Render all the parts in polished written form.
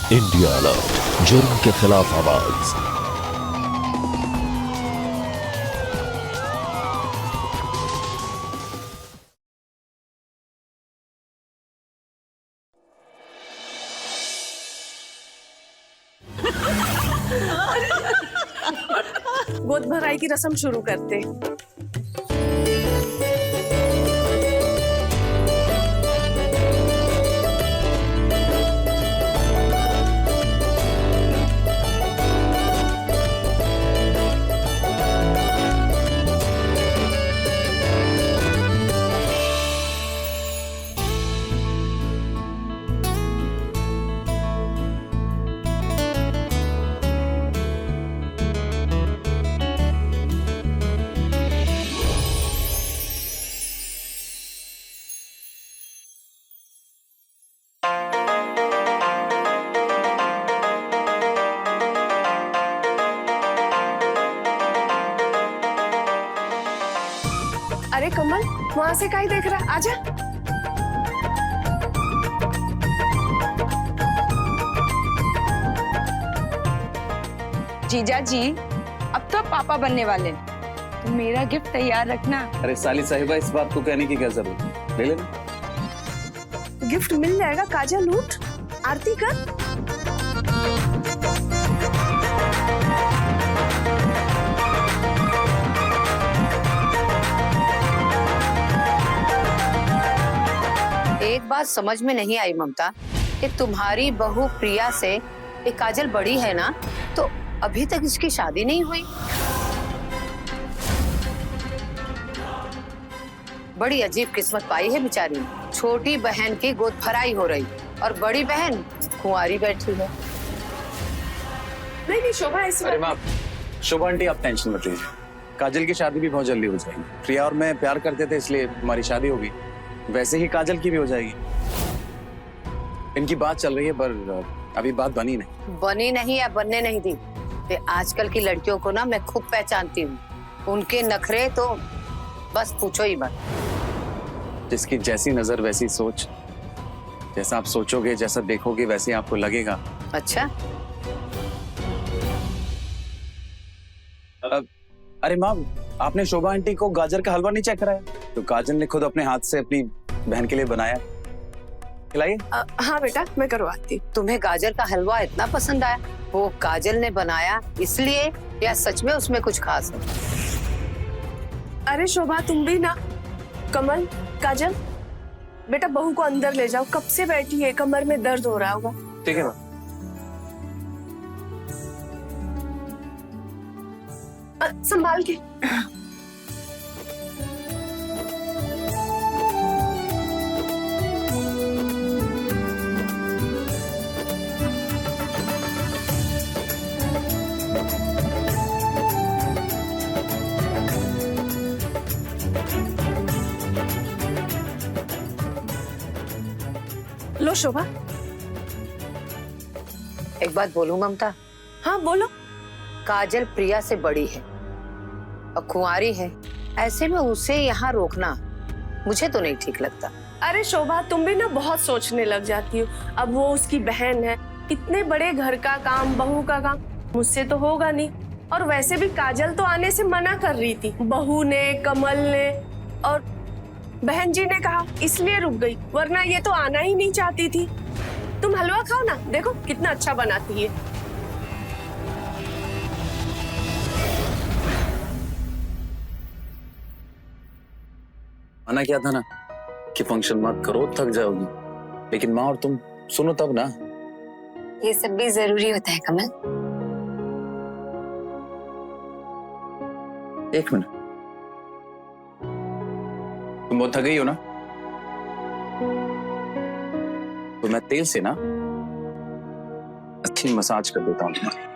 India alert, जुर्म के खिलाफ आवाज। गोद भराई की रस्म शुरू करते। अरे कमल, वहां से काहे देख रहा? आजा। जीजा जी, अब तो पापा बनने वाले हैं, तो मेरा गिफ्ट तैयार रखना। अरे साली साहिबा, इस बात को कहने की क्या जरूरत है, ले लेना। गिफ्ट मिल जाएगा। काजल उठ, आरती कर। एक बात समझ में नहीं आई ममता, कि तुम्हारी बहू प्रिया से ये काजल बड़ी है ना, तो अभी तक इसकी शादी नहीं हुई। बड़ी अजीब किस्मत पाई है बेचारी ने। छोटी बहन की गोद भराई हो रही और बड़ी बहन कुंवारी बैठी है। नहीं शोभा, इस अरे माँ, शोभा आंटी आप टेंशन मत लीजिए, काजल की शादी भी बहुत जल्दी हो जाएगी। प्रिया और मैं प्यार करते थे, इसलिए हमारी शादी होगी। वैसे ही काजल की भी हो जाएगी। इनकी बात चल रही है, पर अभी बात बनी नहीं या बनने नहीं दी। ये आजकल की लड़कियों को ना मैं खूब पहचानती हूँ। उनके नखरे तो बस पूछो ही मत। जिसकी जैसी नजर वैसी सोच, जैसा आप सोचोगे, जैसा देखोगे, वैसे आपको लगेगा। अच्छा, अरे माँ, आपने शोभा आंटी को गाजर का हलवा नहीं चेक कराया? तो काजल ने खुद अपने हाथ से अपनी बहन के लिए बनाया, खिलाइए। हाँ बेटा, मैं करवाती। तुम्हें गाजर का हलवा इतना पसंद आया? वो काजल ने बनाया इसलिए, या सच में उसमें कुछ खास है? अरे शोभा, तुम भी ना। कमल, काजल, बेटा बहू को अंदर ले जाओ। कब से बैठी है, कमर में दर्द हो रहा होगा। ठीक है माँ। संभाल के। लो शोभा। एक बात बोलूं ममता? हाँ बोलो। काजल प्रिया से बड़ी है और कुंवारी है, ऐसे में उसे यहाँ रोकना मुझे तो नहीं ठीक लगता। अरे शोभा, तुम भी ना बहुत सोचने लग जाती हो। अब वो उसकी बहन है, इतने बड़े घर का काम, बहू का काम मुझसे तो होगा नहीं। और वैसे भी काजल तो आने से मना कर रही थी। बहू ने, कमल ने और बहन जी ने कहा, इसलिए रुक गई, वरना ये तो आना ही नहीं चाहती थी। तुम हलवा खाओ ना, देखो कितना अच्छा बनाती है। मना किया था ना कि फंक्शन मत करो, थक जाओगी। लेकिन माँ और तुम सुनो तब ना। ये सब भी जरूरी होता है कमल। एक मिनट, तुम बहुत थक गई हो ना, तो मैं तेल से ना अच्छी मसाज कर देता हूँ तुम्हारी।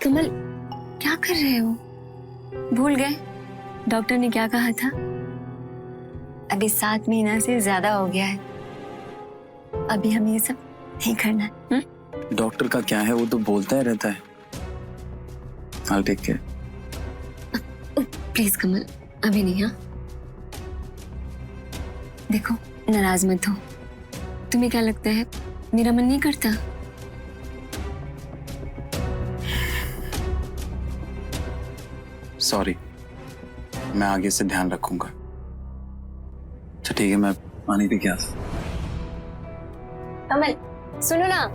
कमल, क्या कर रहे हो? भूल गए डॉक्टर ने क्या कहा था? अभी 7 महीना से ज्यादा हो गया है, अभी हमें ये सब नहीं करना है। डॉक्टर का क्या है, वो तो बोलता ही रहता है। I'll take care. प्लीज कमल, अभी नहीं। हाँ देखो, नाराज मत हो। तुम्हें क्या लगता है मेरा मन नहीं करता? सॉरी, मैं आगे से ध्यान रखूंगा। अच्छा ठीक है, मैं पानी पी के आता हूं। कमल सुनो ना।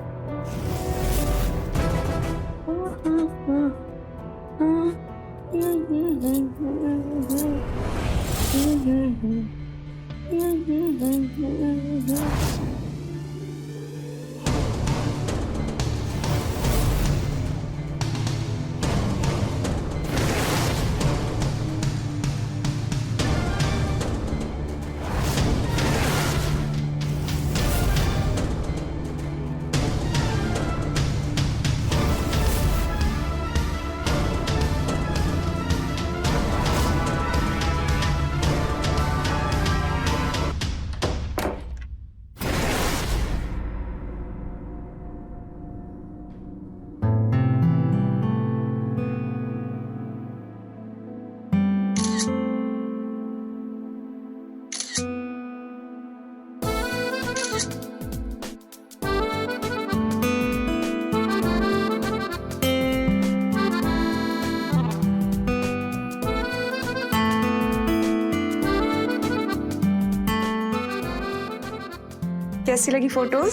कैसी लगी फोटोज?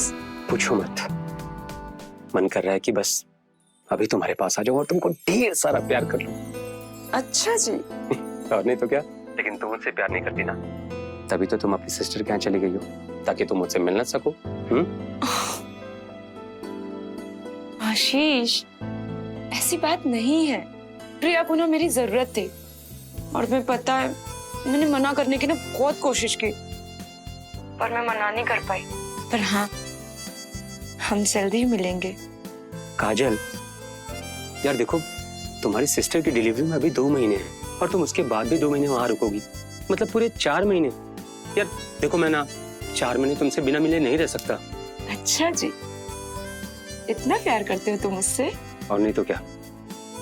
पूछो मत, मन कर रहा है कि बस अभी तुम्हारे पास आ जाऊं और तुमको ढेर सारा प्यार कर लूं। अच्छा जी। और नहीं तो क्या। लेकिन तुम मुझसे प्यार नहीं करती ना, तभी तो तुम अपनी सिस्टर के यहाँ चली गई हो, ताकि तुम मुझसे मिल ना सको। आशीष, ऐसी बात नहीं है। प्रिया को ना मेरी जरूरत थी, और मैं पता है मैंने मना करने की ना बहुत कोशिश की, पर मैं मना नहीं कर पाई। पर हाँ, हम जल्दी ही मिलेंगे। काजल यार देखो, तुम्हारी सिस्टर की डिलीवरी में अभी 2 महीने हैं और तुम उसके बाद भी 2 महीने वहां रुकोगी, मतलब पूरे 4 महीने। यार देखो, मैं ना 4 महीने तुमसे बिना मिले नहीं रह सकता। अच्छा जी, इतना प्यार करते हो तुम मुझसे? और नहीं तो क्या,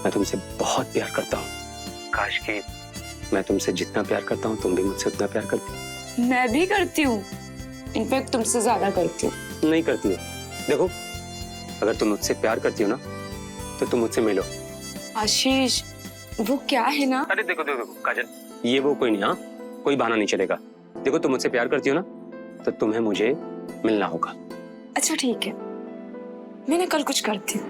मैं तुमसे बहुत प्यार करता हूँ। काश कि मैं तुमसे जितना प्यार करता हूँ तुम भी मुझसे उतना प्यार करती। मैं भी करती हूँ, इनफैक्ट तुमसे ज्यादा करती हूँ। नहीं करती हो। देखो, अगर तुम मुझसे प्यार करती हो ना तो तुम मुझसे मिलो। आशीष, वो क्या है ना। अरे देखो देखो काजल, ये वो कोई नहीं। हाँ, कोई बहाना नहीं चलेगा। देखो, तुम मुझसे प्यार करती हो ना तो तुम्हें मुझे मिलना होगा। अच्छा ठीक है, मैं ना कल कुछ करती हूँ।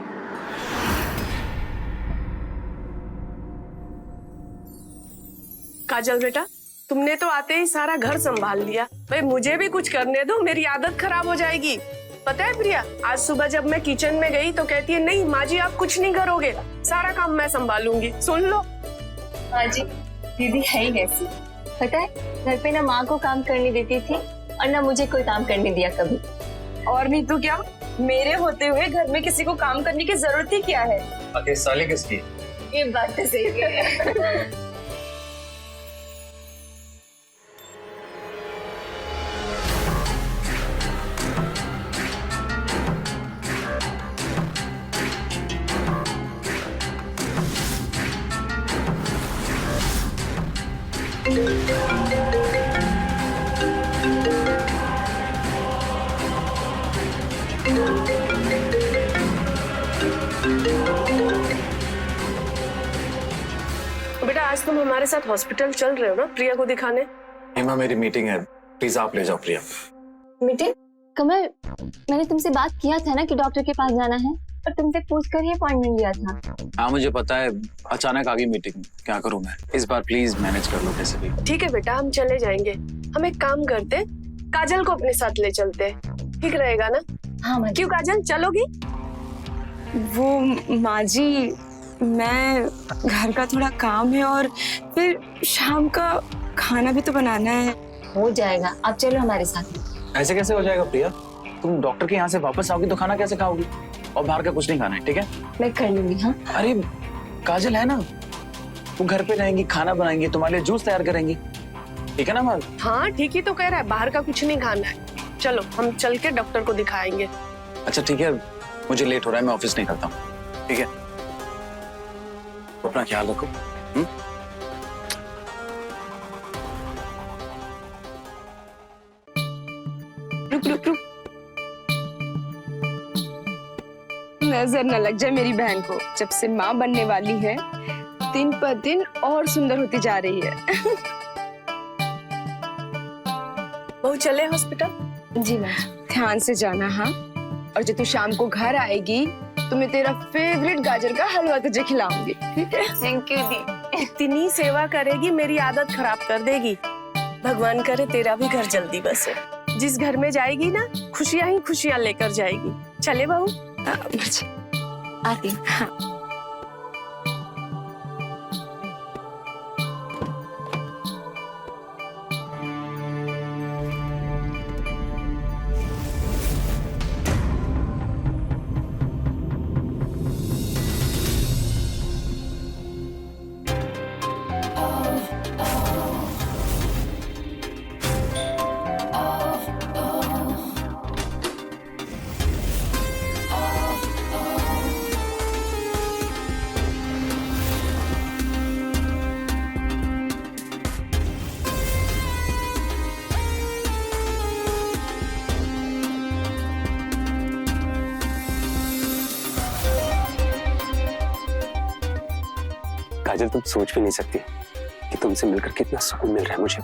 काजल बेटा, तुमने तो आते ही सारा घर संभाल लिया। भाई मुझे भी कुछ करने दो, मेरी आदत खराब हो जाएगी। पता है प्रिया, आज सुबह जब मैं किचन में गई तो कहती है नहीं माँ जी आप कुछ नहीं करोगे, सारा काम मैं संभालूंगी। सुन लो। हाँ जी, दीदी है ही ऐसी। पता है, घर पे ना माँ को काम करने देती थी और ना मुझे कोई काम करने दिया कभी। और नहीं तो क्या, मेरे होते हुए घर में किसी को काम करने की जरूरत ही क्या है। आखिर साले किसकी? ये बात तो सही है। बेटा आज तुम हमारे साथ हॉस्पिटल चल रहे हो ना प्रिया को दिखाने? हेमा, मेरी मीटिंग है, प्लीज आप ले जाओ प्रिया। मीटिंग? कमल, मैंने तुमसे बात किया था ना कि डॉक्टर के पास जाना है, और तुमसे पूछकर ही अपॉइंटमेंट लिया था। हाँ मुझे पता है, अचानक आ गई मीटिंग, क्या करूँ मैं। इस बार प्लीज मैनेज कर लो कैसे भी। ठीक है बेटा, हम चले जाएंगे। हम एक काम करते, काजल को अपने साथ ले चलते, ठीक रहेगा ना? हाँ माँ जी। क्यों काजल, चलोगी? वो माँ जी, मैं घर का थोड़ा काम है और फिर शाम का खाना भी तो बनाना है। हो जाएगा, आप चलो हमारे साथ। ऐसे कैसे हो जाएगा प्रिया? तुम डॉक्टर के यहाँ से वापस आओगी तो खाना कैसे खाओगी? और बाहर का कुछ नहीं खाना है, ठीक है? मैं कर लूंगी। हाँ अरे काजल है ना, वो घर पे रहेंगी, खाना बनाएंगी, तुम्हारे लिए जूस तैयार करेंगी, ठीक है ना माल? हाँ ठीक ही तो कह रहा है, बाहर का कुछ नहीं खाना है। चलो हम चल के डॉक्टर को दिखाएंगे। अच्छा ठीक है, मुझे लेट हो रहा है, मैं ऑफिस नहीं करता हूँ, ठीक है? अपना ख्याल रखो। रुक रुक रुक, नजर न लग जाए मेरी बहन को। जब से माँ बनने वाली है, दिन पर दिन और सुंदर होती जा रही है। बहू चले हॉस्पिटल? जी मैम। ध्यान से जाना हाँ, और जब तू शाम को घर आएगी तो मैं तेरा फेवरेट गाजर का हलवा तुझे खिलाऊंगी, ठीक है? थैंक यू दी। इतनी सेवा करेगी, मेरी आदत खराब कर देगी। भगवान करे तेरा भी घर जल्दी बसे। जिस घर में जाएगी ना, खुशियां ही खुशियां लेकर जाएगी। चले बहू? आती हूँ। हाँ। काजल, तुम सोच भी नहीं सकती कि तुमसे मिलकर कितना सुकून मिल रहा है मुझे।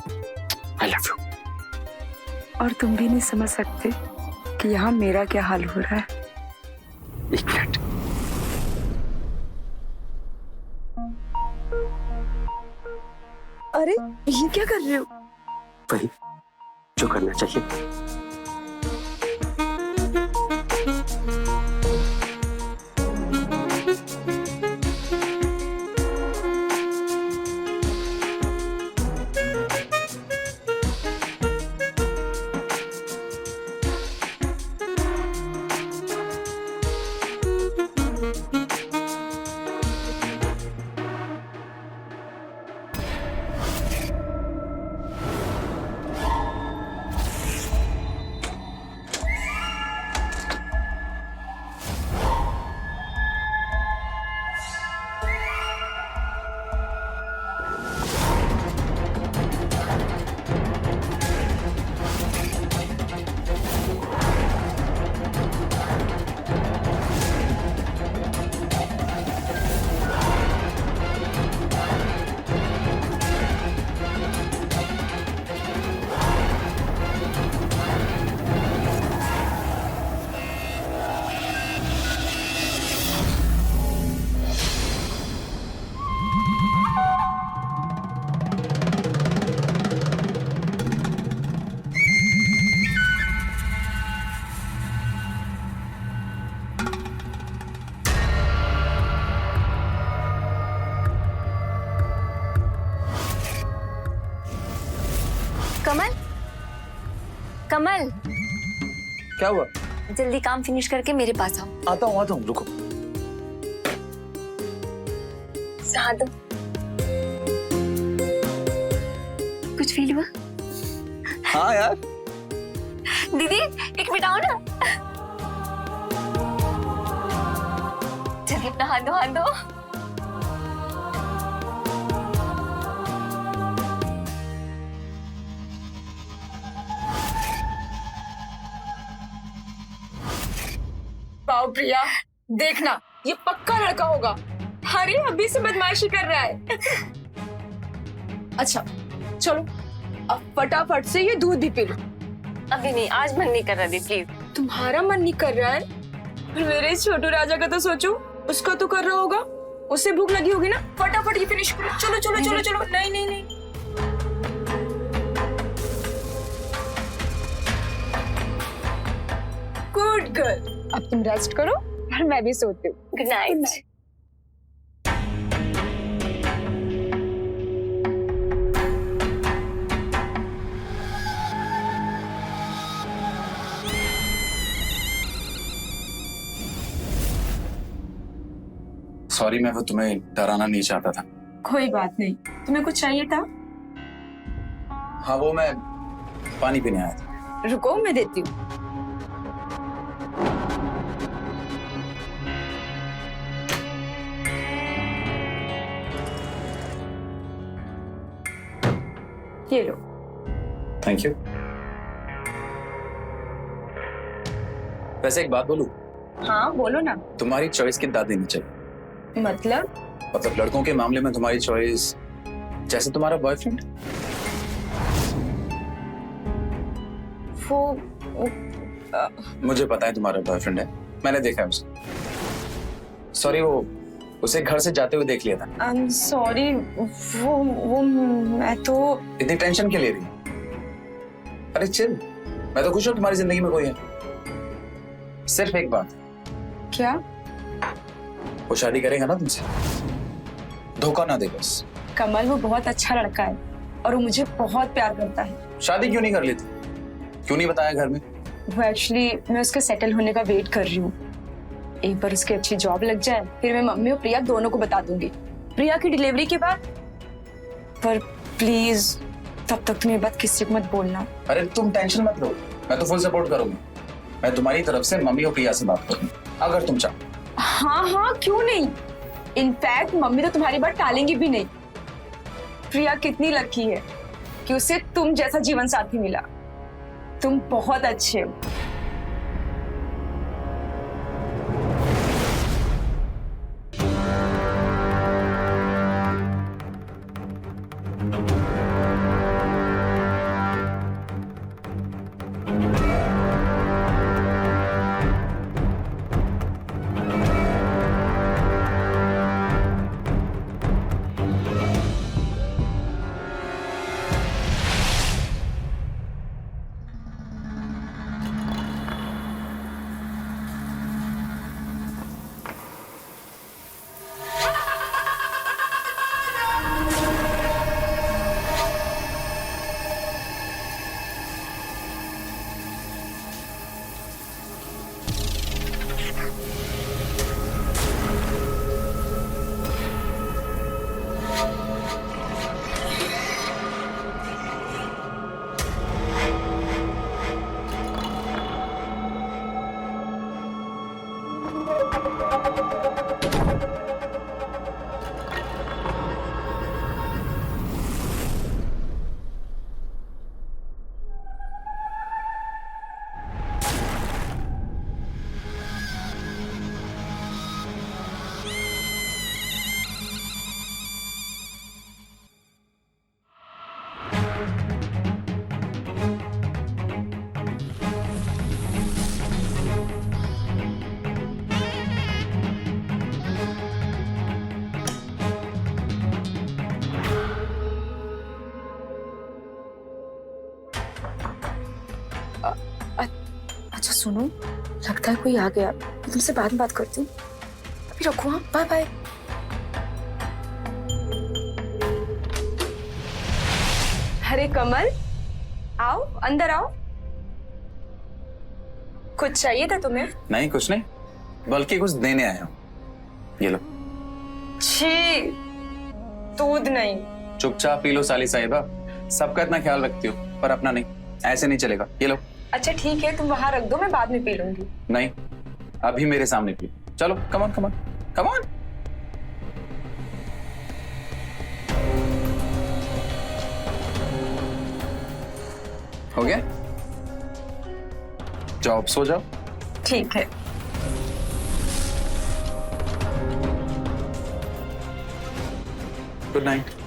I love you. और तुम भी नहीं समझ सकते कि यहाँ मेरा क्या हाल हो रहा है। एक मिनट। अरे ये क्या कर रहे हो? वही जो करना चाहिए। कमल, कमल, क्या हुआ? जल्दी काम फिनिश करके मेरे पास आओ। आता हूँ, रुको। हाँ दो। कुछ फील हुआ? हाँ यार। दीदी एक मिनट आओ ना। जल्दी अपना हाथ दो, हाथ दो। पाओ प्रिया, देखना ये पक्का लड़का होगा। अरे अभी से बदमाशी कर रहा है। अच्छा चलो अब फटाफट से ये दूध भी पी लो। अभी नहीं, आज मन नहीं कर रहा दी, प्लीज। तुम्हारा मन नहीं कर रहा है? फिर मेरे इस छोटू राजा का तो सोचो, उसका तो कर रहा होगा। उसे भूख लगी होगी ना, फटाफट ये फिनिश करो। चलो चलो चलो चलो। नहीं नहीं नहीं, गुड गर्ल। अब तुम रेस्ट करो और मैं भी सोती हूँ। Good night. सॉरी, मैं वो तुम्हें डराना नहीं चाहता था। कोई बात नहीं, तुम्हें कुछ चाहिए था? हाँ, वो मैं पानी पीने आया था। रुको, मैं देती हूँ। ये लो। Thank you. वैसे एक बात बोलूं, हाँ बोलो ना। तुम्हारी चॉइस की दाद देनी चाहिए। मतलब लड़कों के मामले में तुम्हारी चॉइस जैसे तुम्हारा बॉयफ्रेंड। वो मुझे पता है तुम्हारा बॉयफ्रेंड है, मैंने देखा है उसे। सॉरी, वो उसे घर से जाते हुए देख लिया था। आई एम सॉरी, वो मैं तो इतनी टेंशन क्यों ले रही है? अरे चिल, मैं तो खुश हूं तुम्हारी जिंदगी में कोई है। सिर्फ एक बात, क्या? वो शादी करेगा ना तुमसे, धोखा ना दे बस। कमल वो बहुत अच्छा लड़का है और वो मुझे बहुत प्यार करता है। शादी क्यों नहीं कर लेती? क्यों नहीं बताया घर में? वो एक्चुअली मैं उसके सेटल होने का वेट कर रही हूँ। एक बार उसकी अच्छी जॉब लग जाए फिर मैं मम्मी और प्रिया दोनों को बता दूंगी, प्रिया की डिलीवरी के बाद। पर प्लीज तब तक तुम ये बात किसी को मत बोलना। अरे तुम टेंशन मत लो, मैं तो फुल सपोर्ट करूंगा। मैं तुम्हारी तरफ से मम्मी और प्रिया से बात करूंगा अगर तुम चाहो। हाँ हाँ, क्यों नहीं। इनफैक्ट मम्मी तो तुम्हारी बात टालेंगी भी नहीं। प्रिया कितनी लकी है कि उसे तुम जैसा जीवन साथी मिला। तुम बहुत अच्छे हो। अच्छा सुनो, लगता है कोई आ गया। मैं तुमसे बाद में बात करती हूँ। अभी रखो। हाँ, बाय बाय। अरे कमल, आओ अंदर आओ। कुछ चाहिए था तुम्हें? नहीं, कुछ नहीं, बल्कि कुछ देने आया हूँ। ये लो। छी, दूध नहीं। चुपचाप पी लो साली साहिबा। सबका इतना ख्याल रखती हो पर अपना नहीं, ऐसे नहीं चलेगा। ये लो। अच्छा ठीक है, तुम वहां रख दो, मैं बाद में पी लूंगी। नहीं, अभी मेरे सामने पी। चलो, come on come on come on. हो गया? जाओ, सो जाओ। ठीक है। Good night.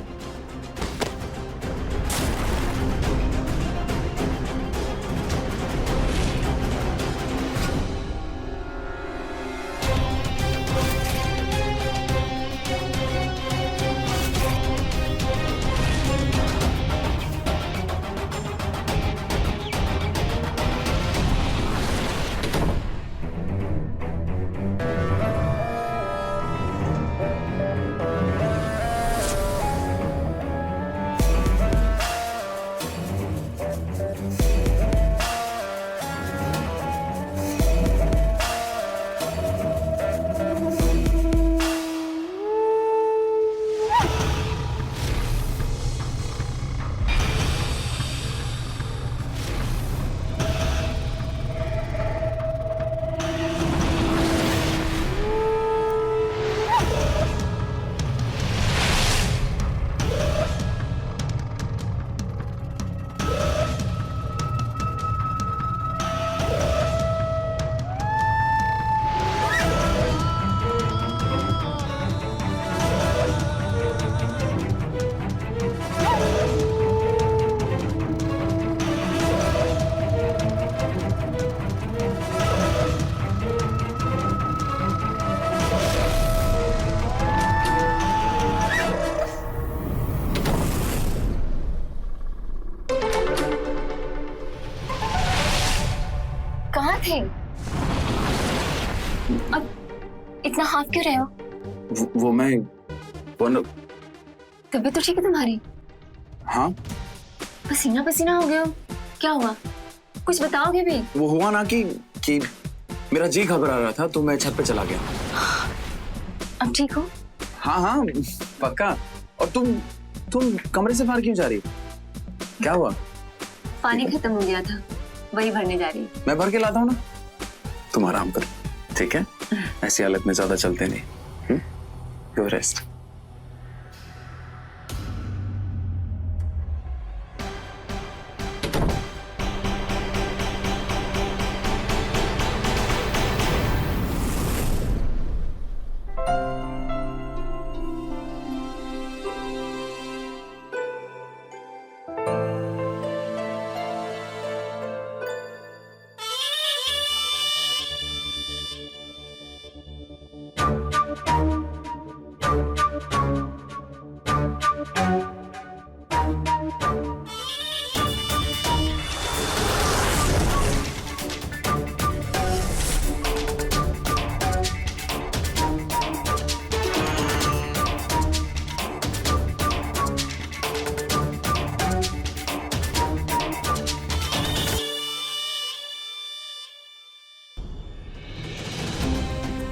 थे? अब इतना हाफ क्यों रहे हो? वो मैं तबीयत तो ठीक है तुम्हारी? हाँ, पसीना पसीना हो गए हो, क्या हुआ? कुछ बताओगे भी? वो हुआ ना कि मेरा जी घबरा रहा था तो मैं छत पे चला गया। अब ठीक हो? हाँ हाँ पक्का। और तुम कमरे से बाहर क्यों जा रही हो? क्या हुआ? पानी खत्म हो गया था, वही भरने जा रही हूँ। मैं भर के लाता हूँ ना, तुम आराम करो, ठीक है? ऐसी हालत में ज्यादा चलते नहीं। गो रेस्ट।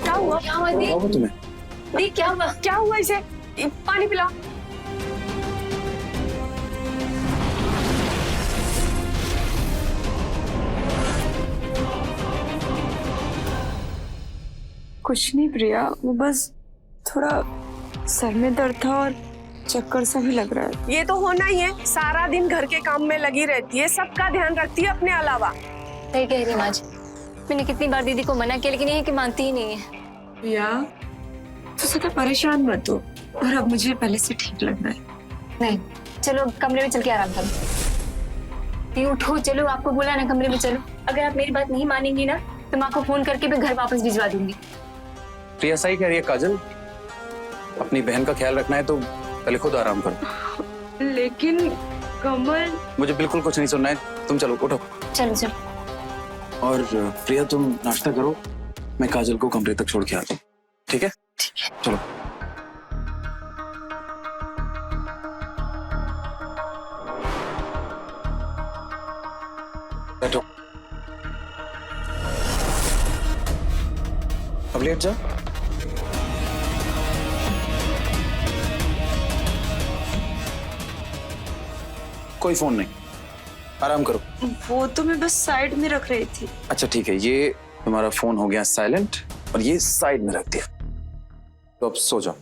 क्या हुआ? क्या हुआ दी? क्या हुआ तुम्हें? दी क्या हुआ? क्या हुआ इसे? पानी पिलाओ। कुछ नहीं प्रिया, वो बस थोड़ा सर में दर्द था और चक्कर सा भी लग रहा है। ये तो होना ही है, सारा दिन घर के काम में लगी रहती है, सबका ध्यान रखती है अपने अलावा। सही कह रही माँ जी, मैंने कितनी बार दीदी को मना किया लेकिन ये कि मानती ही नहीं है। प्रिया तो ज्यादा परेशान मत हो, और अब मुझे पहले से ठीक लग रहा है। नहीं, चलो कमरे में चल के आराम करो। दी उठो, चलो, आपको बोला ना कमरे में चलो। अगर आप मेरी बात नहीं मानेंगी ना तो मैं आपको फोन करके भी घर वापस भिजवा दूंगी। प्रिया सही कह रही है काजल, अपनी बहन का ख्याल रखना है तो पहले खुद आराम करो। लेकिन कमल, मुझे बिल्कुल कुछ नहीं सुनना है, तुम चलो उठो। चलो चलो। और प्रिया तुम नाश्ता करो, मैं काजल को कमरे तक छोड़ के आता हूँ, ठीक है? चलो। बैठो, अब लेट जाओ। कोई फोन नहीं, आराम करो। वो तो मैं बस साइड में रख रही थी। अच्छा ठीक है, ये तुम्हारा फोन हो गया साइलेंट और ये साइड में रख दिया, तो अब सो जाओ।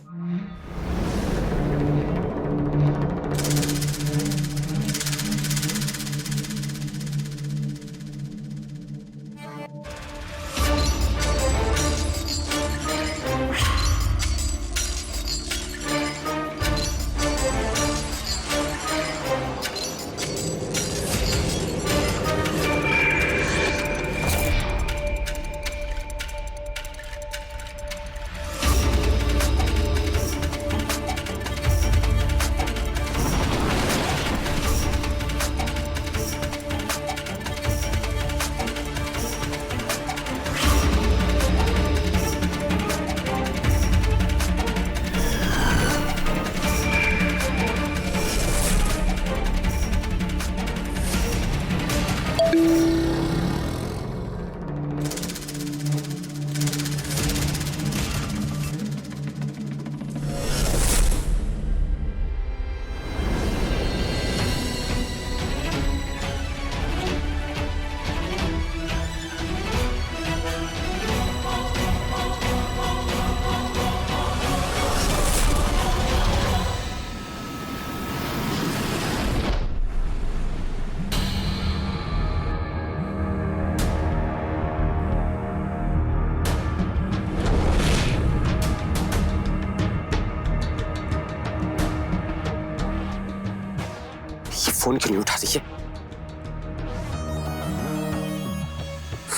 फोन क्यों नहीं उठा रही है?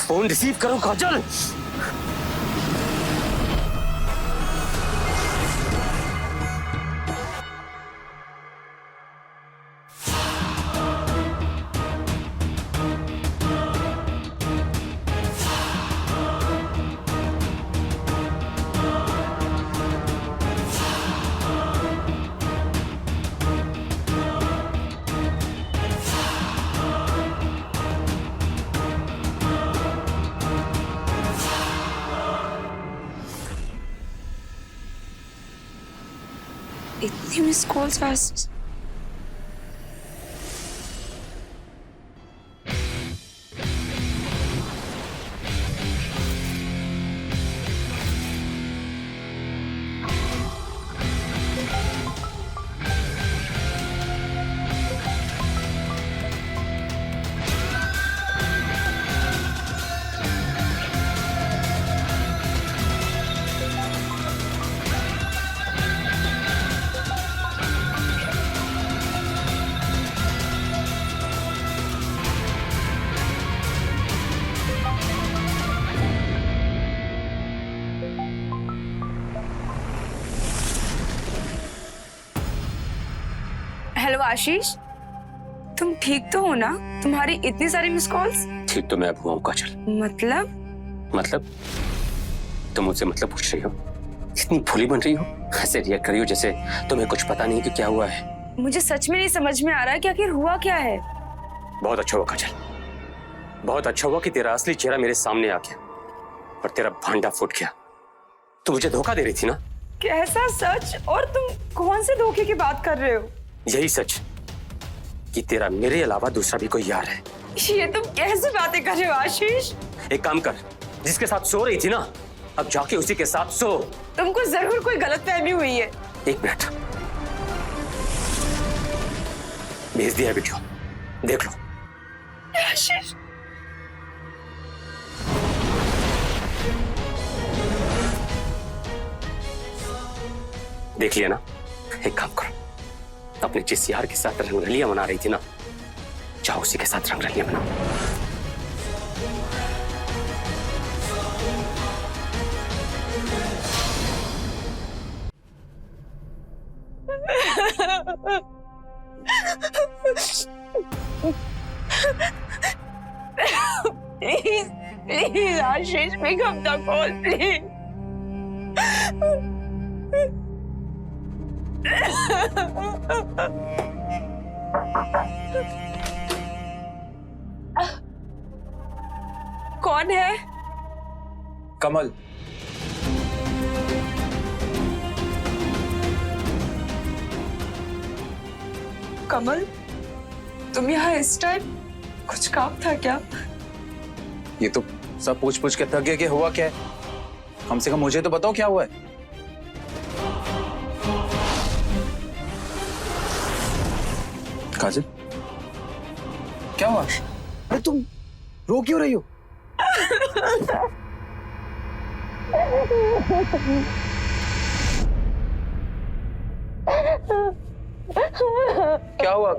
फोन रिसीव करो Kajal. Miss calls fast. Hello Ashish, तुम ठीक तो हो ना? तुम्हारी इतनी सारी मिस कॉल्स। ठीक तो मैं अब हुआ हूँ काजल। मतलब तुम मुझसे मतलब पूछ रही हो? इतनी भोली बन रही हो, ऐसे रिएक्ट कर रही हो जैसे तुम्हें कुछ पता नहीं कि क्या हुआ है। मुझे सच में नहीं समझ में आ रहा है कि आखिर हुआ क्या है। बहुत अच्छा हुआ काजल, बहुत अच्छा हुआ कि तेरा असली चेहरा मेरे सामने आ गया और तेरा भांडा फूट गया। तू मुझे धोखा दे रही थी ना? कैसा सच? और तुम कौन से धोखे की बात कर रहे हो? यही सच कि तेरा मेरे अलावा दूसरा भी कोई यार है। ये तुम कैसे बातें कर रहे हो आशीष? एक काम कर, जिसके साथ सो रही थी ना, अब जाके उसी के साथ सो। तुमको जरूर कोई गलतफहमी हुई है। एक मिनट, भेज दिया वीडियो, देख लो। आशीष, देख लिया ना? एक काम करो, अपने जिस यार के साथ रंगरलियां मना रही थी ना, जाओ उसी के साथ रंगरलियां मनाओ। Please please Ashish, pick up the call please. कौन है? कमल। कमल, तुम यहाँ इस टाइम? कुछ काम था क्या? ये तो सब पूछ पूछ के थक गया कि हुआ क्या है। कम से कम मुझे तो बताओ क्या हुआ है। काजल, क्या हुआ? अरे तुम रो क्यों रही हो? क्या हुआ?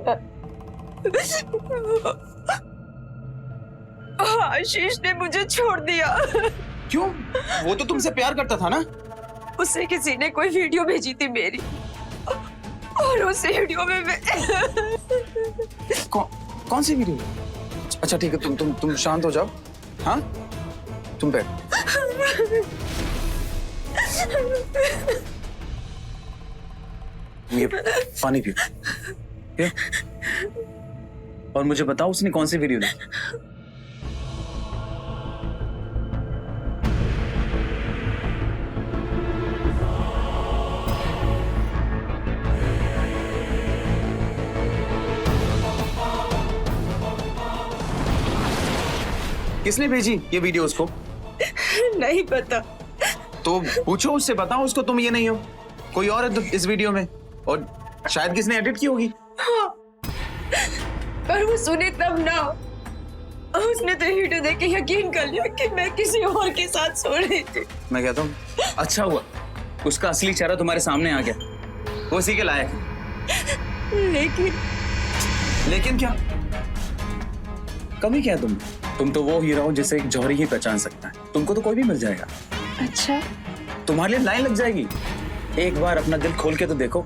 आशीष ने मुझे छोड़ दिया। क्यों? वो तो तुमसे प्यार करता था ना? उसे किसी ने कोई वीडियो भेजी थी मेरी, और उस वीडियो में मैं कौन सी वीडियो? अच्छा ठीक है, तुम शांत हो जाओ। हाँ, तुम बैठ। ये पानी पियो। और मुझे बताओ उसने कौन सी वीडियो दी? किसने भेजी ये वीडियो उसको? नहीं पता। तो पूछो उससे, बताओ उसको तुम ये नहीं हो, कोई और है इस वीडियो में, और शायद किसने एडिट की होगी। हाँ, पर वो सुने तब ना। उसने तो वीडियो देख के यकीन कर लिया कि मैं किसी और के साथ सो रही थी। मैं कहता हूँ अच्छा हुआ उसका असली चेहरा तुम्हारे सामने आ गया, वो उसी के लायक है। लेकिन क्या कमी क्या है? तुम तो वो हीरो हो जिसे एक जौहरी ही पहचान सकता है। तुमको तो कोई भी मिल जाएगा। अच्छा, तुम्हारे लिए लाइन लग जाएगी। एक बार अपना दिल खोल के तो देखो।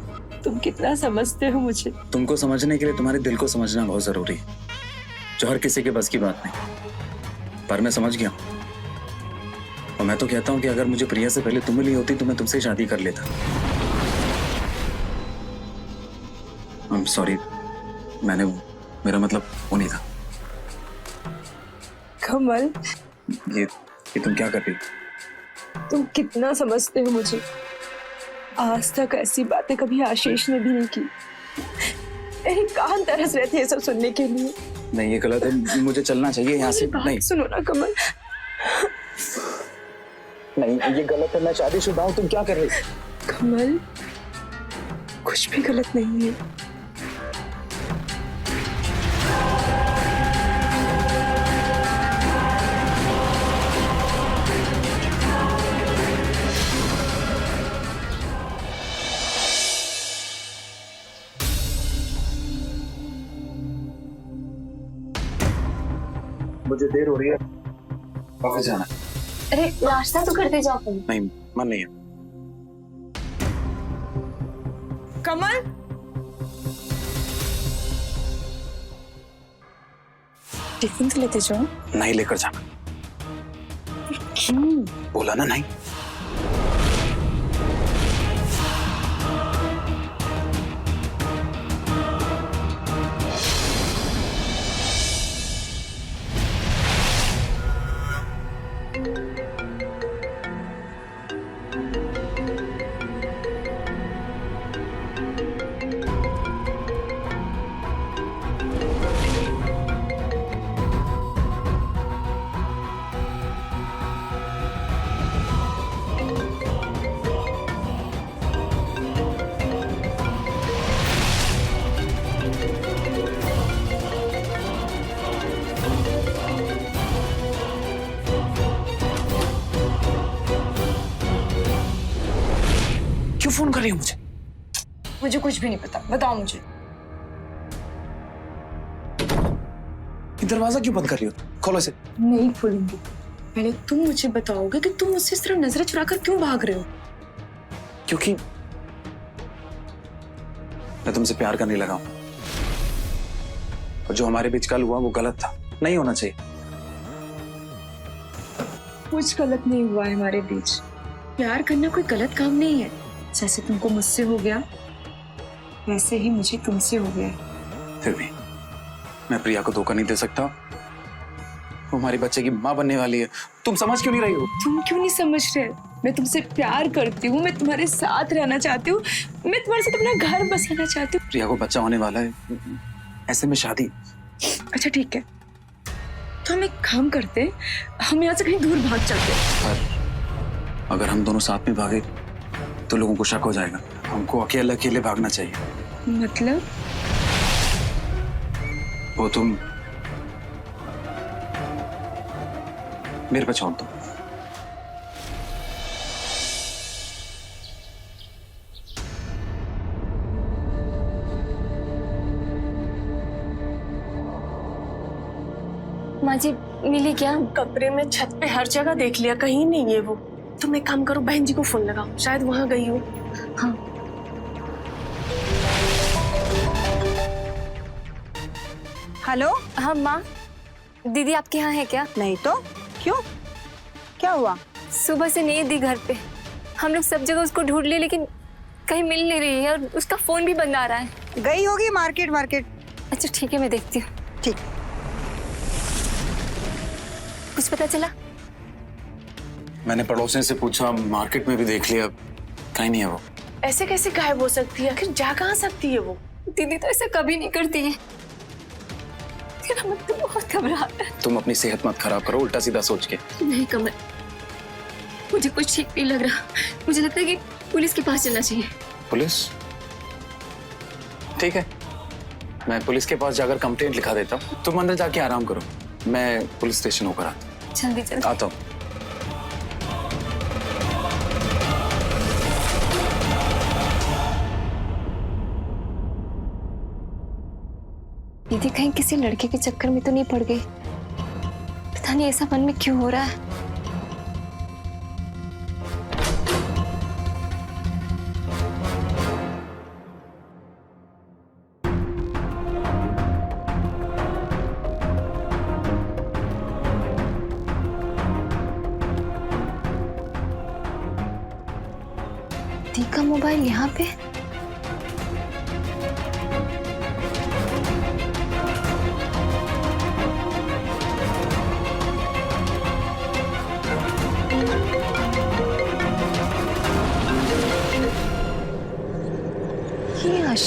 तुम कितना समझते हो मुझे। तुमको समझने के लिए तुम्हारे दिल को समझना बहुत जरूरी है, जो हर किसी के बस की बात नहीं। पर मैं समझ गया, और मैं तो कहता हूँ कि अगर मुझे प्रिया से पहले तुम मिली होती तो मैं तुमसे शादी कर लेता। I'm sorry, मेरा मतलब वो नहीं था। कमल, ये तुम क्या कर रही? तुम कितना समझते हो मुझे। आज तक ऐसी बातें कभी आशीष ने भी नहीं की। मेरे कान तरस रहे थे ये सब सुनने के लिए। नहीं, ये गलत है, मुझे चलना चाहिए यहाँ से। बात नहीं सुनो ना कमल। नहीं, ये गलत है, मैं शादीशुदा हूँ, तुम क्या कर रही? कमल, कुछ भी गलत नहीं है। मुझे देर हो रही है, ऑफिस जाना है। अरे नाश्ता तो करते जाओ तुम। नहीं, मन नहीं है। कमल, टिफिन तो लेते जाओ। नहीं लेकर जाना। क्यों? बोला ना नहीं। क्यों फोन कर रही हो मुझे? मुझे कुछ भी नहीं पता, बताओ मुझे। ये दरवाजा क्यों बंद कर रही हो? खोलो इसे। नहीं खोलूंगी। पहले तुम मुझे बताओगे कि तुम मुझसे इस तरह नजरें चुराकर क्यों भाग रहे हो? क्योंकि मैं तुमसे प्यार करने लगा हूं, और जो हमारे बीच कल हुआ वो गलत था, नहीं होना चाहिए। कुछ गलत नहीं हुआ है हमारे बीच। प्यार करना कोई गलत काम नहीं है। जैसे तुमको मुझसे हो गया, वैसे ही मुझे तुमसे हो गया है। फिर भी मैं प्रिया को धोखा नहीं दे सकता। वो हमारे बच्चे की माँ बनने वाली है। तुम समझ क्यों नहीं रही हो? तुम क्यों नहीं समझ रहे? मैं तुमसे प्यार करती हूँ, मैं तुम्हारे साथ रहना चाहती हूँ, मैं तुम्हारे साथ अपना घर बसाना चाहती हूँ। प्रिया को बच्चा होने वाला है, ऐसे में शादी। अच्छा ठीक है, तो हम एक काम करते हैं, हम यहाँ से कहीं दूर भाग चलते हैं। पर अगर हम दोनों साथ में भागे तो लोगों को शक हो जाएगा। हमको अकेले अकेले भागना चाहिए। मतलब? वो तुम मेरे पे छोड़ दो। माँ जी मिली क्या? कमरे में, छत पे, हर जगह देख लिया, कहीं नहीं है वो। तुम एक काम करो, बहन जी को फोन लगाओ, शायद वहां गई हो। हाँ। हेलो। हाँ माँ, दीदी आपके यहाँ है क्या? नहीं तो क्यों, क्या हुआ? सुबह से नहीं थी घर पे, हम लोग सब जगह उसको ढूंढ लिए लेकिन कहीं मिल नहीं रही है, और उसका फोन भी बंद आ रहा है। गई होगी मार्केट। अच्छा ठीक है, मैं देखती हूँ। ठीक। कुछ पता चला? मैंने पड़ोसियों से पूछा, मार्केट में भी देख लिया, कहीं नहीं है वो। ऐसे कैसे गायब हो सकती है? आखिर जा कहाँ सकती है वो? दीदी तो ऐसा कभी नहीं करती है। मेरा मन तो बहुत घबराता है। तुम अपनी सेहत मत खराब करो उल्टा सीधा सोच के। नहीं कमल, मुझे कुछ ठीक नहीं लग रहा। मुझे लगता है कि पुलिस के पास चलना चाहिए। पुलिस? ठीक है, मैं पुलिस के पास जाकर कंप्लेंट लिखा देता हूँ। तुम अंदर जाके आराम करो, मैं पुलिस स्टेशन होकर जल्दी जल्दी आता हूँ। दीदी कहीं किसी लड़के के चक्कर में तो नहीं पड़ गई? पता नहीं ऐसा मन में क्यों हो रहा है। दी का मोबाइल यहाँ पे?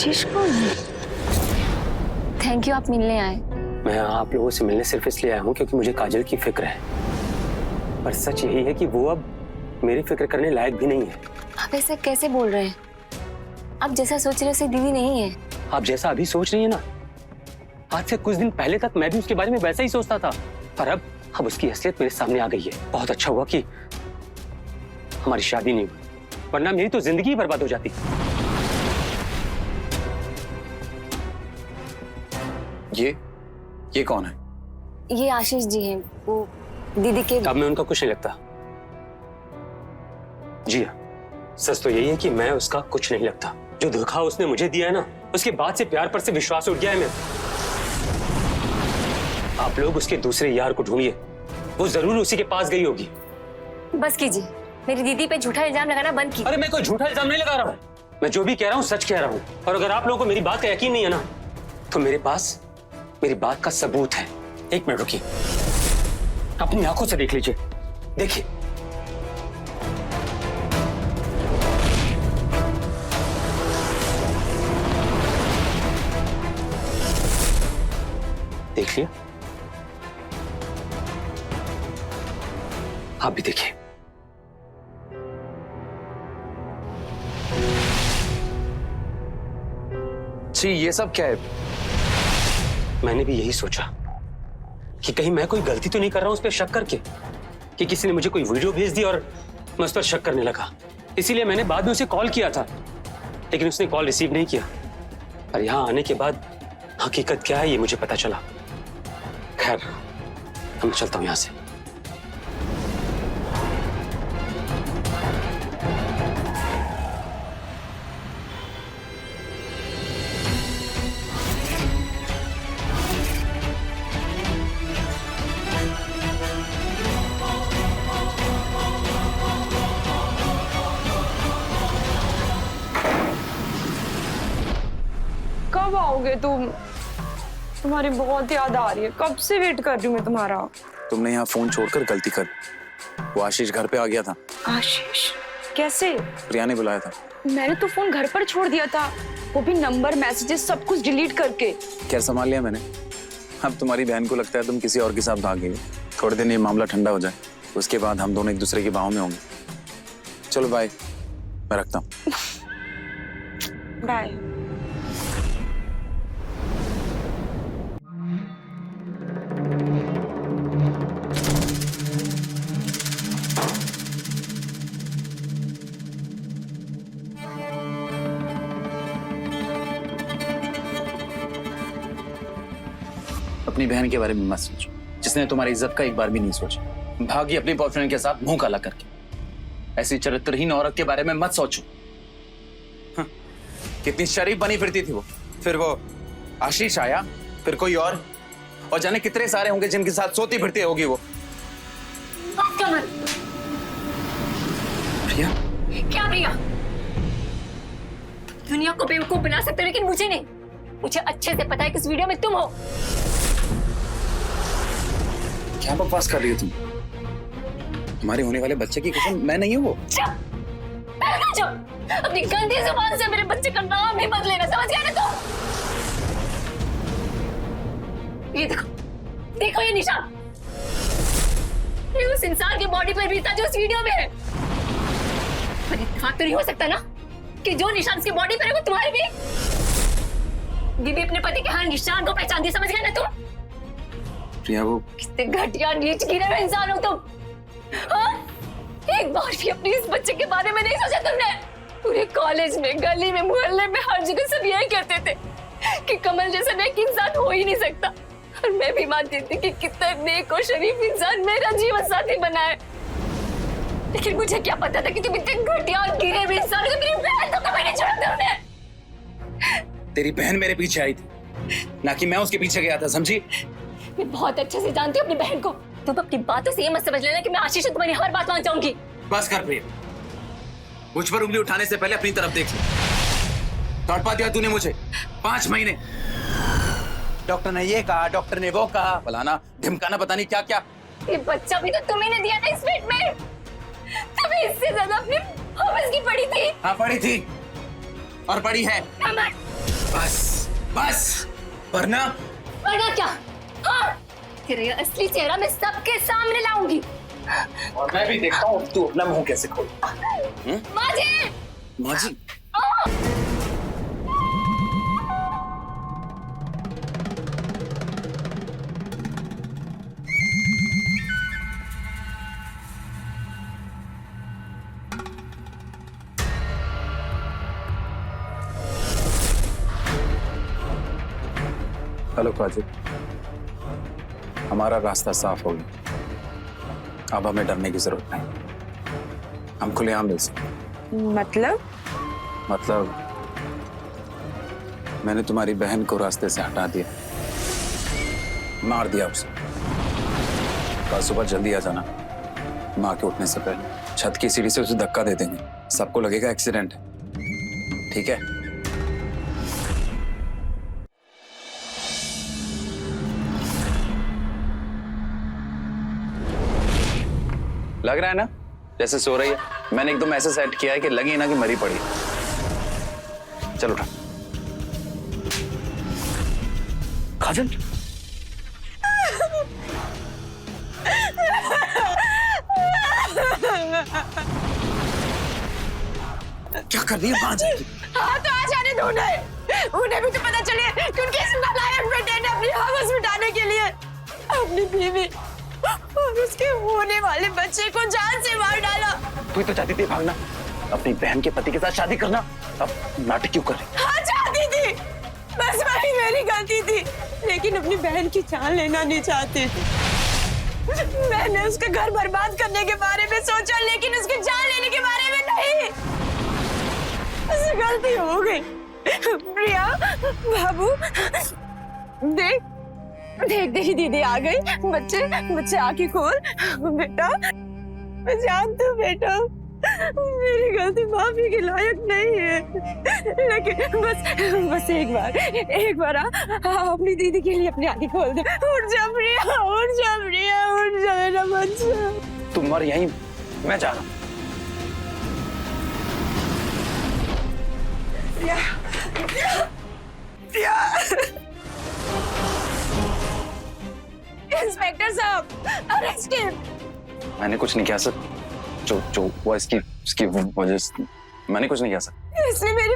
आशीष को थैंक यू, आप मिलने आए। मैं आप लोगों से मिलने सिर्फ इसलिए आया हूँ क्योंकि मुझे काजल की फिक्र है, पर सच यही है कि वो अब मेरी फिक्र करने लायक भी नहीं है। आप ऐसे कैसे बोल रहे हैं? आप जैसा सोच रहे हो वैसे दीदी नहीं है। आप जैसा अभी सोच रही है ना, आज से कुछ दिन पहले तक मैं भी उसके बारे में वैसा ही सोचता था, पर अब उसकी असलियत मेरे सामने आ गई है। बहुत अच्छा हुआ कि हमारी शादी नहीं हुई, वरना मेरी तो जिंदगी ही बर्बाद हो जाती। ये कौन है? ये आशीष जी हैं, वो दीदी के। अब मैं उनका कुछ नहीं लगता। जी हाँ, सच तो यही है कि मैं उसका कुछ नहीं लगता। जो धोखा उसने मुझे दिया है ना, उसके बाद से प्यार पर से विश्वास उठ गया है मेरा। आप लोग उसके दूसरे यार को ढूंढिए, वो जरूर उसी के पास गई होगी। बस कीजिए, मेरी दीदी पे झूठा इल्जाम लगाना बंद कीजिए। अरे मैं कोई झूठा इल्जाम नहीं लगा रहा हूँ, मैं जो भी कह रहा हूँ सच कह रहा हूँ। और अगर आप लोगों को मेरी बात का यकीन नहीं है ना, तो मेरे पास मेरी बात का सबूत है। एक मिनट रुकिए, अपनी आंखों से देख लीजिए, देखिए। देख लिया? आप भी देखिए। जी, ये सब क्या है? मैंने भी यही सोचा कि कहीं मैं कोई गलती तो नहीं कर रहा हूं उस पर शक करके, कि किसी ने मुझे कोई वीडियो भेज दी और मैं उस पर शक करने लगा। इसीलिए मैंने बाद में उसे कॉल किया था, लेकिन उसने कॉल रिसीव नहीं किया। और यहां आने के बाद हकीकत क्या है ये मुझे पता चला। खैर, मैं चलता हूं यहां से। कब आओगे तुम? तुम्हारी बहुत याद आ रही है, कब से वेट कर रही हूँ मैं तुम्हारा। तुमने यहाँ फोन छोड़कर गलती कर। वो आशीष घर पे आ गया था। आशीष? कैसे? प्रिया ने बुलाया था। मैंने तो फोन घर पर छोड़ दिया था, वो भी नंबर मैसेजेस सब कुछ डिलीट करके। खैर, संभाल लिया मैंने। अब तुम्हारी बहन को लगता है तुम किसी और के साथ भाग गई। थोड़े दिन ये मामला ठंडा हो जाए, उसके बाद हम दोनों एक दूसरे की बाहों में होंगे। चलो बाय, मैं रखता हूँ। बाय। अपनी बहन के बारे में मत सोचो, जिसने तुम्हारी इज्जत का एक बार भी नहीं सोचा। भागी अपनी बॉयफ्रेंड के साथ मुंह काला करके। ऐसी चरित्रहीन औरत के बारे में मत सोचो। हाँ, कितनी शरीफ बनी फिरती थी वो। फिर वो आशीष आया, फिर कोई और जाने कितने सारे होंगे जिनके साथ सोती फिरती होगी वो। प्रिया? क्या प्रिया? दुनिया को बेवकूफ बना सकते हो, लेकिन मुझे नहीं। मुझे अच्छे से पता है कि इस वीडियो में तुम हो। क्या बकवास कर रही हो तुम? हमारे होने वाले बच्चे की कसम मैं नहीं हूँ वो। अपनी गंदी जुबान से मेरे बच्चे का नाम ही मत लेना, समझ गया ना तुम? ये देखो, देखो ये निशान। ये उस इंसान की बॉडी पर भी था जो उस वीडियो में है। पर इत्तेफाक तो नहीं हो सकता ना कि जो निशान उसकी बॉडी पर है वो तुम्हारे भी? बीबी अपने पति के हर निशान को पहचानती, समझ गया ना तुम? प्रिया, वो कितने घटिया नीच गिरे हुए इंसान हो तुम। हाँ? एक बार भी अपने इस बच्चे के बारे में नहीं सोचा तुमने? पूरे कॉलेज में, गली में, मोहल्ले में, हर जगह सब यही कहते थे कि कमल जैसा नेक इंसान हो ही नहीं सकता। और मैं भी मानती थी कि कितना नेक और शरीफ इंसान मेरा जीवन साथी बना है। लेकिन मुझे क्या पता था कि तुम इतने घटिया और गिरे हुए इंसान हो। मेरी बहन को कभी नहीं छोड़ा तुमने। तेरी बहन मेरे पीछे आई थी, ना कि मैं उसके पीछे गया था, समझी? मैं बहुत अच्छे से जानती हूँ अपनी बहन को। तुम अपनी बातों से ये मत समझ लेना कि मैं आशीष से तुम्हारी हर बात मान जाऊंगी। बस कर प्रिया, मुझ पर उंगली उठाने से पहले अपनी तरफ देख ले। तड़पा दिया तूने मुझे 5 महीने। डॉक्टर ने ये कहा, डॉक्टर ने वो कहा, फलाना ढिमकाना, पता नहीं क्या क्या। ये बच्चा भी तो तुम्ही ने दिया था इस पेट में। तुम्हें इससे ज्यादा अपनी हॉबीज की पड़ी थी। हाँ, पड़ी थी और पड़ी है। अमर, बस बस, वरना वरना क्या? हाँ, तेरा ये असली चेहरा मैं सबके सामने लाऊंगी। और मैं भी देखता हूँ तू अपना मुंह कैसे खोल। माँ जी, माँ जी, हेलो काजल, हमारा रास्ता साफ हो गया। अब हमें डरने की जरूरत नहीं, हम खुलेआम मिल सकते। मतलब मैंने तुम्हारी बहन को रास्ते से हटा दिया, मार दिया उसे। कल सुबह जल्दी आ जाना, माँ के उठने से पहले छत की सीढ़ी से उसे धक्का दे देंगे, सबको लगेगा एक्सीडेंट है, ठीक है? लग रहा है ना जैसे सो रही है। मैंने एकदम ऐसे सेट किया है कि लगे ना कि मरी पड़ी। चलो उठा। काजल, क्या कर रही है बाजी? हाँ तो आ जाने दो उन्हें भी तो पता चले कि उनके इस नालायक बेटे ने अपनी हवस मिटाने के लिए अपनी बीवी और उसके होने वाले बच्चे को जान से मार डाला। तू तो चाहती थी भागना, अपनी बहन के पति के साथ शादी करना, अब नाटक क्यों कर रही? हाँ चाहती थी, बस वही मेरी गलती थी, लेकिन अपनी बहन की जान लेना नहीं चाहती थी। मैंने उसका घर बर्बाद करने के बारे में सोचा, लेकिन उसकी जान लेने के बारे में नहीं। उससे गलती हो गई। प्रिया, बाबू, देख देख तेरी दीदी आ गई। बच्चे आंखें खोल। बेटा, मैं जानती हूँ बेटा, मेरी गलती माफी के लायक नहीं है, लेकिन बस एक बार अपनी दीदी के लिए अपनी आंखें खोल दे। उठ जा प्रिया, उठ जा प्रिया, उठ जा मेरा बच्चा। तुम मर यहीं, मैं जा रहा हूँ। इंस्पेक्टर साहब, अरेस्ट हिम। मैंने कुछ नहीं किया सर, जो हुआ इसकी वजह से मैंने कुछ नहीं किया सर। इसने मेरी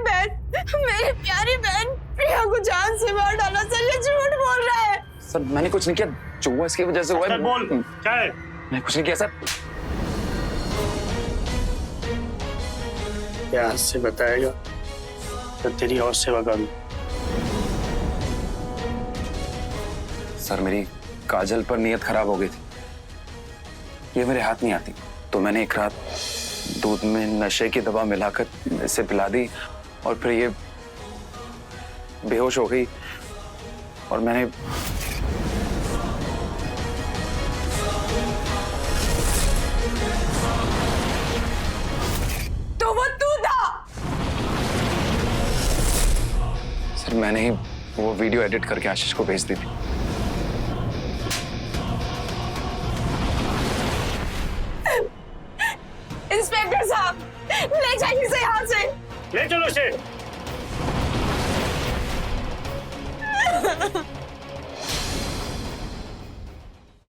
प्यारी बहन प्रिया को जान से मार डाला सर, ये झूठ बोल रहा है। सर मैंने कुछ नहीं किया, जो हुआ इसकी वजह से हुआ है। बोल क्या है? मैं कुछ नहीं किया सर। प्यार से बताएगा तो तेरी और सेवा करूं। सर मेरी काजल पर नीयत खराब हो गई थी, ये मेरे हाथ नहीं आती, तो मैंने एक रात दूध में नशे की दवा मिलाकर इसे पिला दी और फिर ये बेहोश हो गई और मैंने तो वो तू था। सर मैंने ही वो वीडियो एडिट करके आशीष को भेज दी थी। इंस्पेक्टर साहब, ले जाइए इसे यहाँ से। ले चलो इसे।